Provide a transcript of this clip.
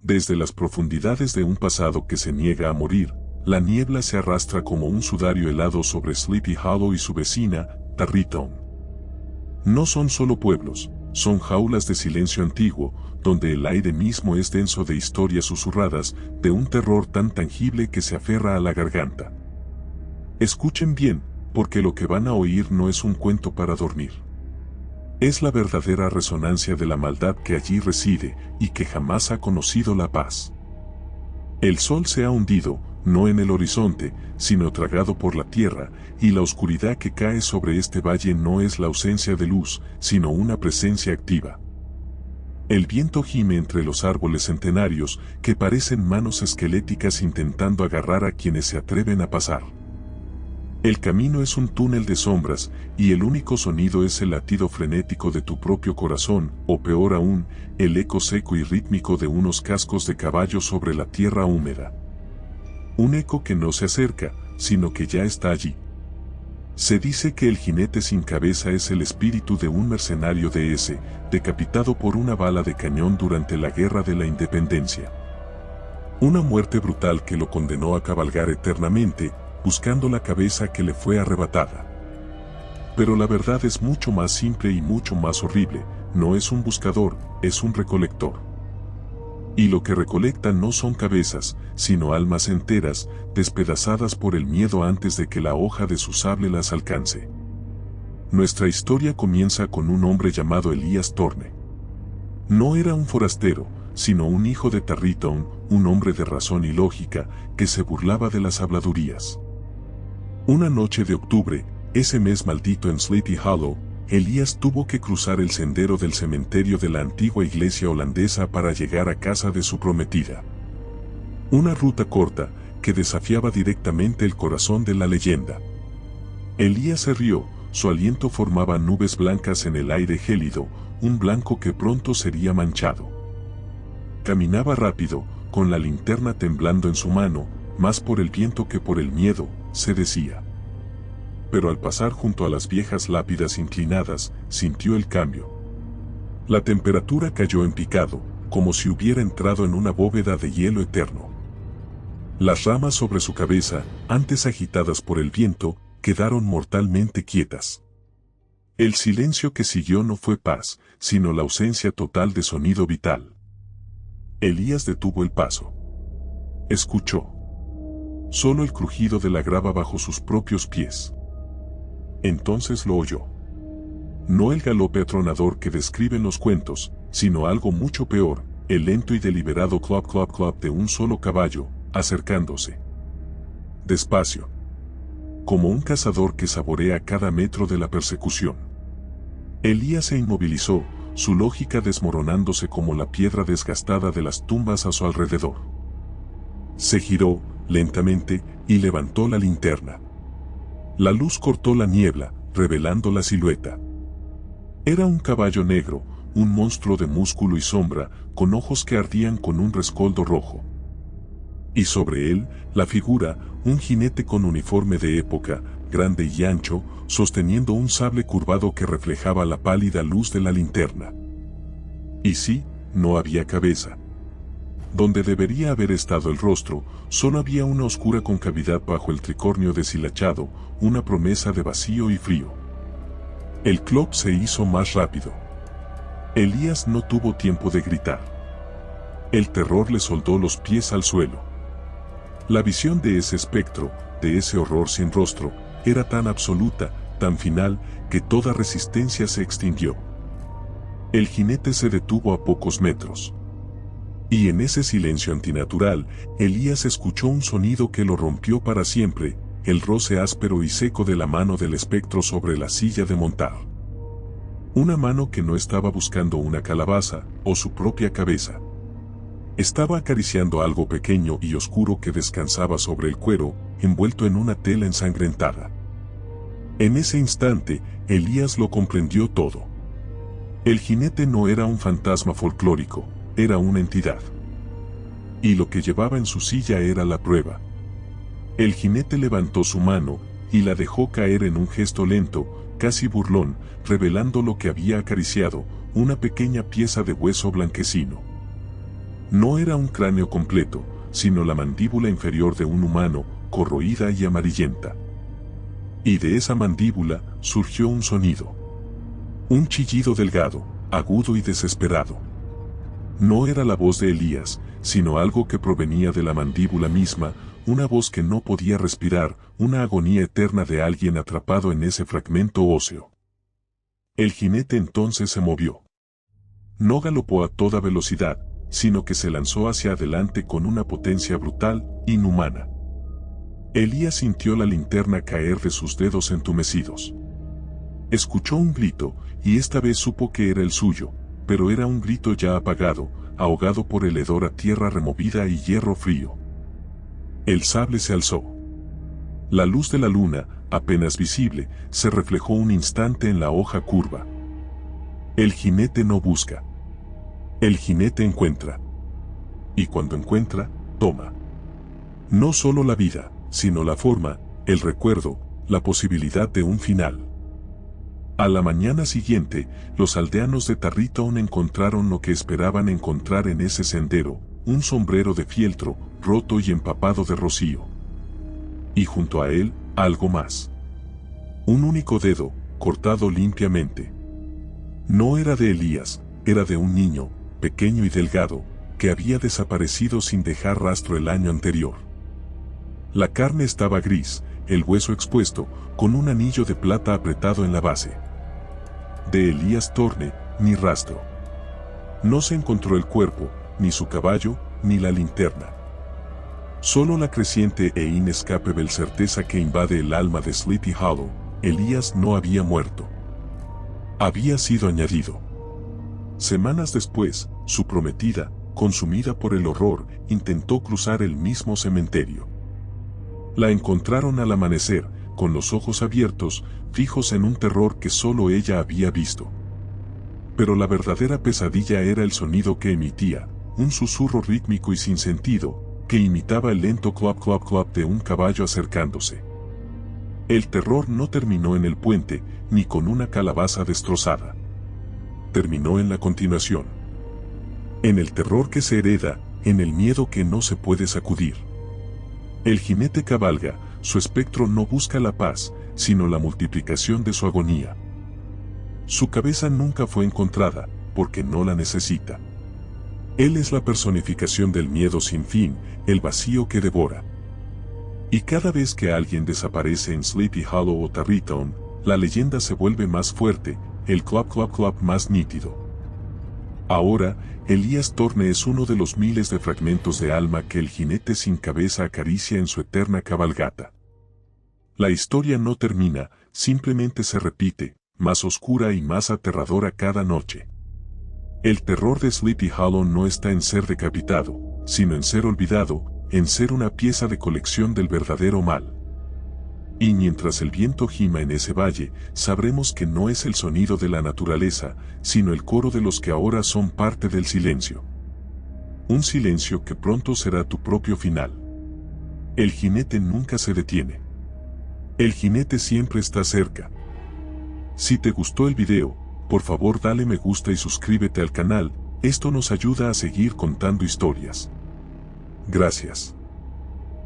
Desde las profundidades de un pasado que se niega a morir, la niebla se arrastra como un sudario helado sobre Sleepy Hollow y su vecina, Tarrytown. No son solo pueblos, son jaulas de silencio antiguo, donde el aire mismo es denso de historias susurradas, de un terror tan tangible que se aferra a la garganta. Escuchen bien, porque lo que van a oír no es un cuento para dormir. Es la verdadera resonancia de la maldad que allí reside y que jamás ha conocido la paz. El sol se ha hundido, no en el horizonte, sino tragado por la tierra, y la oscuridad que cae sobre este valle no es la ausencia de luz, sino una presencia activa. El viento gime entre los árboles centenarios que parecen manos esqueléticas intentando agarrar a quienes se atreven a pasar. El camino es un túnel de sombras, y el único sonido es el latido frenético de tu propio corazón, o peor aún, el eco seco y rítmico de unos cascos de caballo sobre la tierra húmeda. Un eco que no se acerca, sino que ya está allí. Se dice que el jinete sin cabeza es el espíritu de un mercenario de ese, decapitado por una bala de cañón durante la Guerra de la Independencia. Una muerte brutal que lo condenó a cabalgar eternamente, buscando la cabeza que le fue arrebatada. Pero la verdad es mucho más simple y mucho más horrible, no es un buscador, es un recolector. Y lo que recolecta no son cabezas, sino almas enteras, despedazadas por el miedo antes de que la hoja de su sable las alcance. Nuestra historia comienza con un hombre llamado Elías Thorne. No era un forastero, sino un hijo de Tarrytown, un hombre de razón y lógica, que se burlaba de las habladurías. Una noche de octubre, ese mes maldito en Sleepy Hollow, Elías tuvo que cruzar el sendero del cementerio de la antigua iglesia holandesa para llegar a casa de su prometida. Una ruta corta, que desafiaba directamente el corazón de la leyenda. Elías se rió, su aliento formaba nubes blancas en el aire gélido, un blanco que pronto sería manchado. Caminaba rápido, con la linterna temblando en su mano, más por el viento que por el miedo, se decía. Pero al pasar junto a las viejas lápidas inclinadas, sintió el cambio. La temperatura cayó en picado, como si hubiera entrado en una bóveda de hielo eterno. Las ramas sobre su cabeza, antes agitadas por el viento, quedaron mortalmente quietas. El silencio que siguió no fue paz, sino la ausencia total de sonido vital. Elías detuvo el paso. Escuchó. Solo el crujido de la grava bajo sus propios pies. Entonces lo oyó. No el galope atronador que describen los cuentos, sino algo mucho peor, el lento y deliberado clop clop clop de un solo caballo, acercándose. Despacio. Como un cazador que saborea cada metro de la persecución. Elías se inmovilizó, su lógica desmoronándose como la piedra desgastada de las tumbas a su alrededor. Se giró, lentamente, y levantó la linterna. La luz cortó la niebla, revelando la silueta. Era un caballo negro, un monstruo de músculo y sombra, con ojos que ardían con un rescoldo rojo. Y sobre él, la figura, un jinete con uniforme de época, grande y ancho, sosteniendo un sable curvado que reflejaba la pálida luz de la linterna. Y sí, no había cabeza. Donde debería haber estado el rostro, solo había una oscura concavidad bajo el tricornio deshilachado, una promesa de vacío y frío. El clop se hizo más rápido. Elías no tuvo tiempo de gritar. El terror le soldó los pies al suelo. La visión de ese espectro, de ese horror sin rostro, era tan absoluta, tan final, que toda resistencia se extinguió. El jinete se detuvo a pocos metros. Y en ese silencio antinatural, Elías escuchó un sonido que lo rompió para siempre, el roce áspero y seco de la mano del espectro sobre la silla de montar. Una mano que no estaba buscando una calabaza, o su propia cabeza. Estaba acariciando algo pequeño y oscuro que descansaba sobre el cuero, envuelto en una tela ensangrentada. En ese instante, Elías lo comprendió todo. El jinete no era un fantasma folclórico, era una entidad. Y lo que llevaba en su silla era la prueba. El jinete levantó su mano, y la dejó caer en un gesto lento, casi burlón, revelando lo que había acariciado, una pequeña pieza de hueso blanquecino. No era un cráneo completo, sino la mandíbula inferior de un humano, corroída y amarillenta. Y de esa mandíbula surgió un sonido. Un chillido delgado, agudo y desesperado. No era la voz de Elías, sino algo que provenía de la mandíbula misma, una voz que no podía respirar, una agonía eterna de alguien atrapado en ese fragmento óseo. El jinete entonces se movió. No galopó a toda velocidad, sino que se lanzó hacia adelante con una potencia brutal, inhumana. Elías sintió la linterna caer de sus dedos entumecidos. Escuchó un grito, y esta vez supo que era el suyo, pero era un grito ya apagado, ahogado por el hedor a tierra removida y hierro frío. El sable se alzó. La luz de la luna, apenas visible, se reflejó un instante en la hoja curva. El jinete no busca. El jinete encuentra. Y cuando encuentra, toma. No solo la vida, sino la forma, el recuerdo, la posibilidad de un final. A la mañana siguiente, los aldeanos de Tarrytown encontraron lo que esperaban encontrar en ese sendero, un sombrero de fieltro, roto y empapado de rocío. Y junto a él, algo más. Un único dedo, cortado limpiamente. No era de Elías, era de un niño, pequeño y delgado, que había desaparecido sin dejar rastro el año anterior. La carne estaba gris, el hueso expuesto, con un anillo de plata apretado en la base. De Elías Thorne, ni rastro. No se encontró el cuerpo, ni su caballo, ni la linterna. Solo la creciente e inescapable certeza que invade el alma de Sleepy Hollow: Elías no había muerto. Había sido añadido. Semanas después, su prometida, consumida por el horror, intentó cruzar el mismo cementerio. La encontraron al amanecer, con los ojos abiertos, fijos en un terror que solo ella había visto. Pero la verdadera pesadilla era el sonido que emitía, un susurro rítmico y sin sentido, que imitaba el lento clop clop clop de un caballo acercándose. El terror no terminó en el puente, ni con una calabaza destrozada. Terminó en la continuación. En el terror que se hereda, en el miedo que no se puede sacudir. El jinete cabalga, su espectro no busca la paz, sino la multiplicación de su agonía. Su cabeza nunca fue encontrada, porque no la necesita. Él es la personificación del miedo sin fin, el vacío que devora. Y cada vez que alguien desaparece en Sleepy Hollow o Tarrytown, la leyenda se vuelve más fuerte, el clop clop clop más nítido. Ahora, Elías Thorne es uno de los miles de fragmentos de alma que el jinete sin cabeza acaricia en su eterna cabalgata. La historia no termina, simplemente se repite, más oscura y más aterradora cada noche. El terror de Sleepy Hollow no está en ser decapitado, sino en ser olvidado, en ser una pieza de colección del verdadero mal. Y mientras el viento gima en ese valle, sabremos que no es el sonido de la naturaleza, sino el coro de los que ahora son parte del silencio. Un silencio que pronto será tu propio final. El jinete nunca se detiene. El jinete siempre está cerca. Si te gustó el video, por favor dale me gusta y suscríbete al canal, esto nos ayuda a seguir contando historias. Gracias.